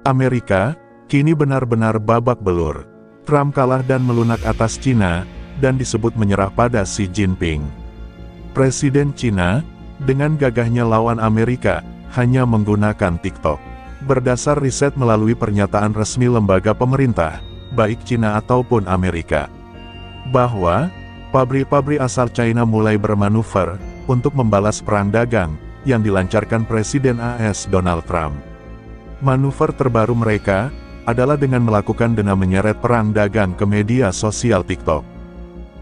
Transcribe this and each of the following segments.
Amerika, kini benar-benar babak belur. Trump kalah dan melunak atas Cina, dan disebut menyerah pada Xi Jinping. Presiden Cina, dengan gagahnya lawan Amerika, hanya menggunakan TikTok. Berdasar riset melalui pernyataan resmi lembaga pemerintah, baik Cina ataupun Amerika, bahwa pabrik-pabrik asal China mulai bermanuver untuk membalas perang dagang yang dilancarkan Presiden AS Donald Trump. Manuver terbaru mereka adalah dengan melakukan dana menyeret perang dagang ke media sosial TikTok.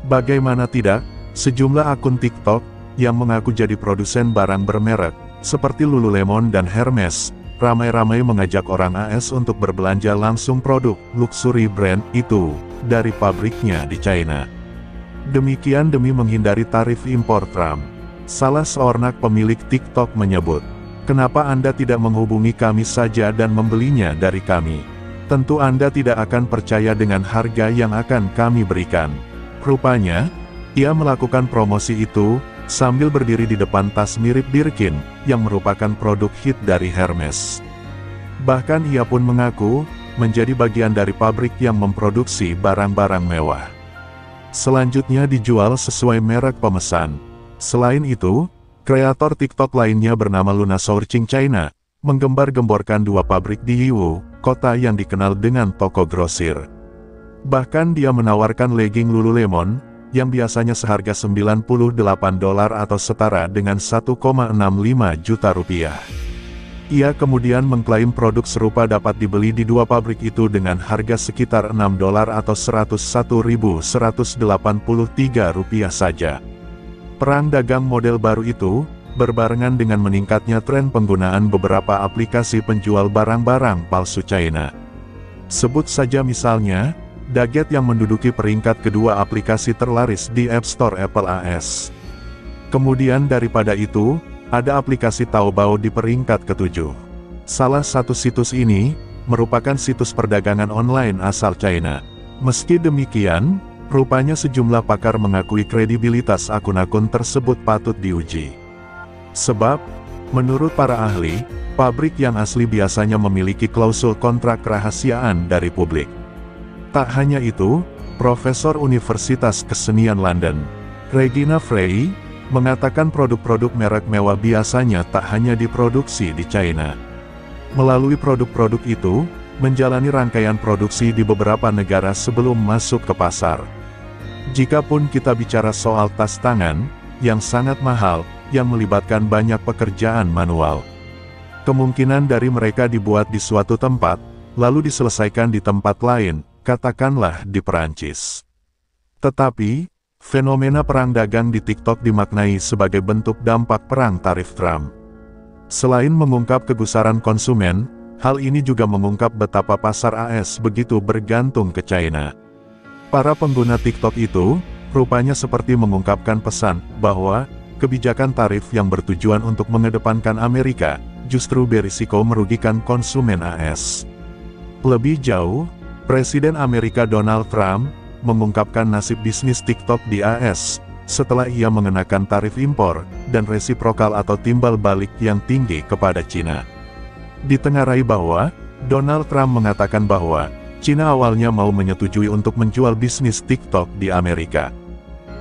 Bagaimana tidak, sejumlah akun TikTok yang mengaku jadi produsen barang bermerek seperti Lululemon dan Hermes ramai-ramai mengajak orang AS untuk berbelanja langsung produk luxury brand itu dari pabriknya di China. Demikian demi menghindari tarif impor Trump. Salah seorang pemilik TikTok menyebut, "Kenapa Anda tidak menghubungi kami saja dan membelinya dari kami? Tentu Anda tidak akan percaya dengan harga yang akan kami berikan." Rupanya, ia melakukan promosi itu sambil berdiri di depan tas mirip Birkin yang merupakan produk hit dari Hermes. Bahkan ia pun mengaku menjadi bagian dari pabrik yang memproduksi barang-barang mewah. Selanjutnya dijual sesuai merek pemesan. Selain itu, kreator TikTok lainnya bernama Luna Sourcing China, menggembar-gemborkan dua pabrik di Yiwu, kota yang dikenal dengan toko grosir. Bahkan dia menawarkan legging Lululemon, yang biasanya seharga $98 atau setara dengan 1,65 juta rupiah. Ia kemudian mengklaim produk serupa dapat dibeli di dua pabrik itu dengan harga sekitar $6 atau Rp101.183 saja. Perang dagang model baru itu, berbarengan dengan meningkatnya tren penggunaan beberapa aplikasi penjual barang-barang palsu China. Sebut saja misalnya, Daget yang menduduki peringkat kedua aplikasi terlaris di App Store Apple AS. Kemudian daripada itu, ada aplikasi Taobao di peringkat ketujuh. Salah satu situs ini, merupakan situs perdagangan online asal China. Meski demikian, rupanya sejumlah pakar mengakui kredibilitas akun-akun tersebut patut diuji. Sebab, menurut para ahli, pabrik yang asli biasanya memiliki klausul kontrak kerahasiaan dari publik. Tak hanya itu, Profesor Universitas Kesenian London, Regina Frey, mengatakan produk-produk merek mewah biasanya tak hanya diproduksi di China. Melalui produk-produk itu, menjalani rangkaian produksi di beberapa negara sebelum masuk ke pasar. Jikapun kita bicara soal tas tangan, yang sangat mahal, yang melibatkan banyak pekerjaan manual. Kemungkinan dari mereka dibuat di suatu tempat, lalu diselesaikan di tempat lain, katakanlah di Perancis. Tetapi, fenomena perang dagang di TikTok dimaknai sebagai bentuk dampak perang tarif Trump. Selain mengungkap kegusaran konsumen, hal ini juga mengungkap betapa pasar AS begitu bergantung ke China. Para pengguna TikTok itu, rupanya seperti mengungkapkan pesan, bahwa, kebijakan tarif yang bertujuan untuk mengedepankan Amerika, justru berisiko merugikan konsumen AS. Lebih jauh, Presiden Amerika Donald Trump, mengungkapkan nasib bisnis TikTok di AS, setelah ia mengenakan tarif impor, dan resiprokal atau timbal balik yang tinggi kepada Cina. Ditengarai bahwa, Donald Trump mengatakan bahwa, Cina awalnya mau menyetujui untuk menjual bisnis TikTok di Amerika.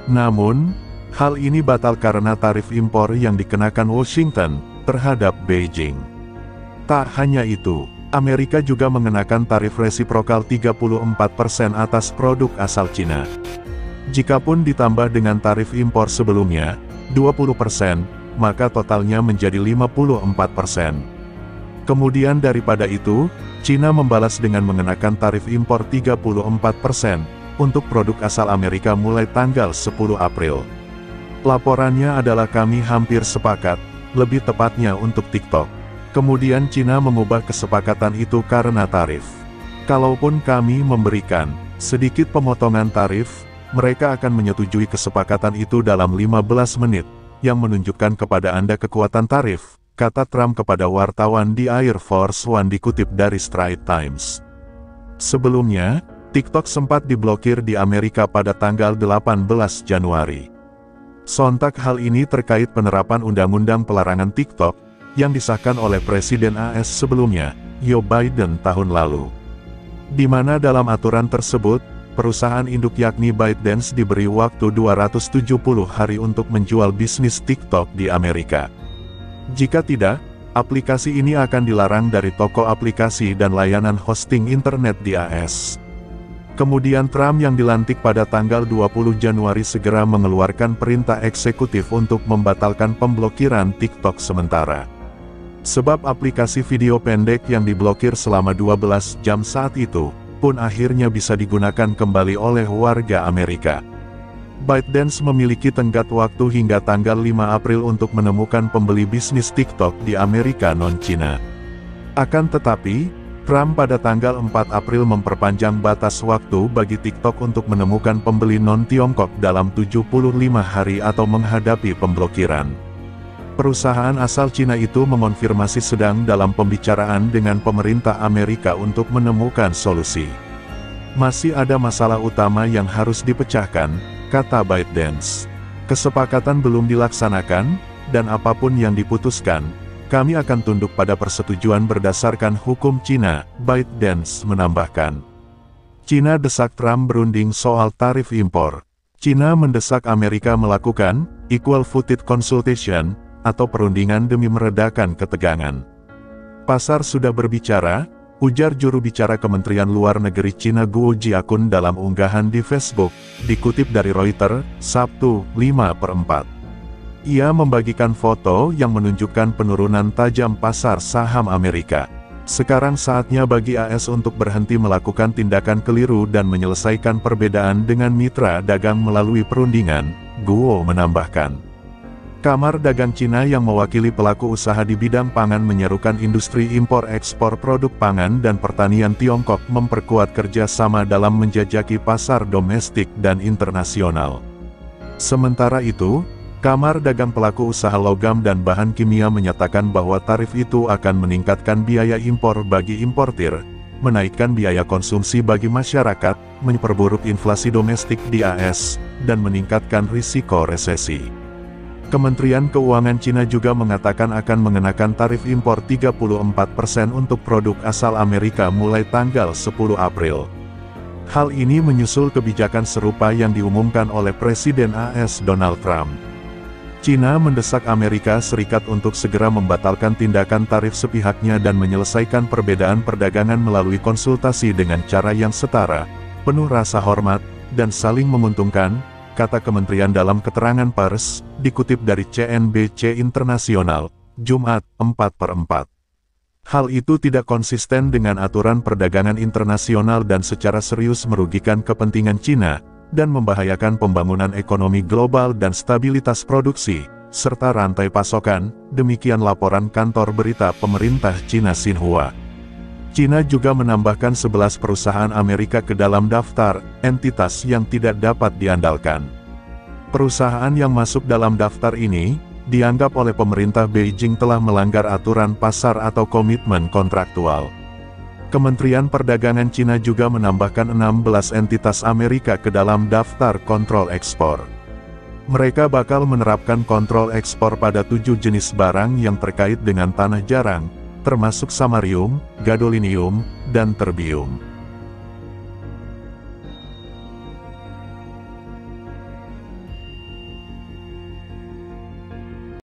Namun, hal ini batal karena tarif impor yang dikenakan Washington terhadap Beijing. Tak hanya itu, Amerika juga mengenakan tarif resiprokal 34% atas produk asal Cina. Jikapun ditambah dengan tarif impor sebelumnya, 20%, maka totalnya menjadi 54%. Kemudian daripada itu, Cina membalas dengan mengenakan tarif impor 34% untuk produk asal Amerika mulai tanggal 10 April. Laporannya adalah kami hampir sepakat, lebih tepatnya untuk TikTok. Kemudian Cina mengubah kesepakatan itu karena tarif. Kalaupun kami memberikan sedikit pemotongan tarif, mereka akan menyetujui kesepakatan itu dalam 15 menit, yang menunjukkan kepada Anda kekuatan tarif, kata Trump kepada wartawan di Air Force One dikutip dari Straits Times. Sebelumnya, TikTok sempat diblokir di Amerika pada tanggal 18 Januari. Sontak hal ini terkait penerapan Undang-Undang Pelarangan TikTok, yang disahkan oleh Presiden AS sebelumnya, Joe Biden tahun lalu. Di mana dalam aturan tersebut, perusahaan induk yakni ByteDance diberi waktu 270 hari untuk menjual bisnis TikTok di Amerika. Jika tidak, aplikasi ini akan dilarang dari toko aplikasi dan layanan hosting internet di AS. Kemudian Trump yang dilantik pada tanggal 20 Januari segera mengeluarkan perintah eksekutif untuk membatalkan pemblokiran TikTok sementara. Sebab aplikasi video pendek yang diblokir selama 12 jam saat itu, pun akhirnya bisa digunakan kembali oleh warga Amerika. ByteDance memiliki tenggat waktu hingga tanggal 5 April untuk menemukan pembeli bisnis TikTok di Amerika non-Cina. Akan tetapi, Trump pada tanggal 4 April memperpanjang batas waktu bagi TikTok untuk menemukan pembeli non-Tiongkok dalam 75 hari atau menghadapi pemblokiran. Perusahaan asal Cina itu mengonfirmasi sedang dalam pembicaraan dengan pemerintah Amerika untuk menemukan solusi. Masih ada masalah utama yang harus dipecahkan, kata ByteDance. Kesepakatan belum dilaksanakan, dan apapun yang diputuskan, kami akan tunduk pada persetujuan berdasarkan hukum Cina, ByteDance menambahkan. Cina desak Trump berunding soal tarif impor. Cina mendesak Amerika melakukan equal footed consultation, atau perundingan demi meredakan ketegangan. Pasar sudah berbicara, ujar juru bicara Kementerian Luar Negeri Cina Guo Jiakun dalam unggahan di Facebook, dikutip dari Reuters, Sabtu, 5/4. Ia membagikan foto yang menunjukkan penurunan tajam pasar saham Amerika. Sekarang saatnya bagi AS untuk berhenti melakukan tindakan keliru dan menyelesaikan perbedaan dengan mitra dagang melalui perundingan, Guo menambahkan. Kamar Dagang Cina yang mewakili pelaku usaha di bidang pangan menyerukan industri impor-ekspor produk pangan dan pertanian Tiongkok memperkuat kerjasama dalam menjajaki pasar domestik dan internasional. Sementara itu, Kamar Dagang Pelaku Usaha Logam dan Bahan Kimia menyatakan bahwa tarif itu akan meningkatkan biaya impor bagi importir, menaikkan biaya konsumsi bagi masyarakat, memperburuk inflasi domestik di AS, dan meningkatkan risiko resesi. Kementerian Keuangan Cina juga mengatakan akan mengenakan tarif impor 34% untuk produk asal Amerika mulai tanggal 10 April. Hal ini menyusul kebijakan serupa yang diumumkan oleh Presiden AS Donald Trump. Cina mendesak Amerika Serikat untuk segera membatalkan tindakan tarif sepihaknya dan menyelesaikan perbedaan perdagangan melalui konsultasi dengan cara yang setara, penuh rasa hormat, dan saling menguntungkan, kata Kementerian dalam keterangan pers, dikutip dari CNBC Internasional, Jumat, 4/4. Hal itu tidak konsisten dengan aturan perdagangan internasional dan secara serius merugikan kepentingan Cina, dan membahayakan pembangunan ekonomi global dan stabilitas produksi, serta rantai pasokan, demikian laporan kantor berita pemerintah Cina Xinhua. Cina juga menambahkan 11 perusahaan Amerika ke dalam daftar entitas yang tidak dapat diandalkan. Perusahaan yang masuk dalam daftar ini, dianggap oleh pemerintah Beijing telah melanggar aturan pasar atau komitmen kontraktual. Kementerian Perdagangan Cina juga menambahkan 16 entitas Amerika ke dalam daftar kontrol ekspor. Mereka bakal menerapkan kontrol ekspor pada 7 jenis barang yang terkait dengan tanah jarang, termasuk samarium, gadolinium, dan terbium.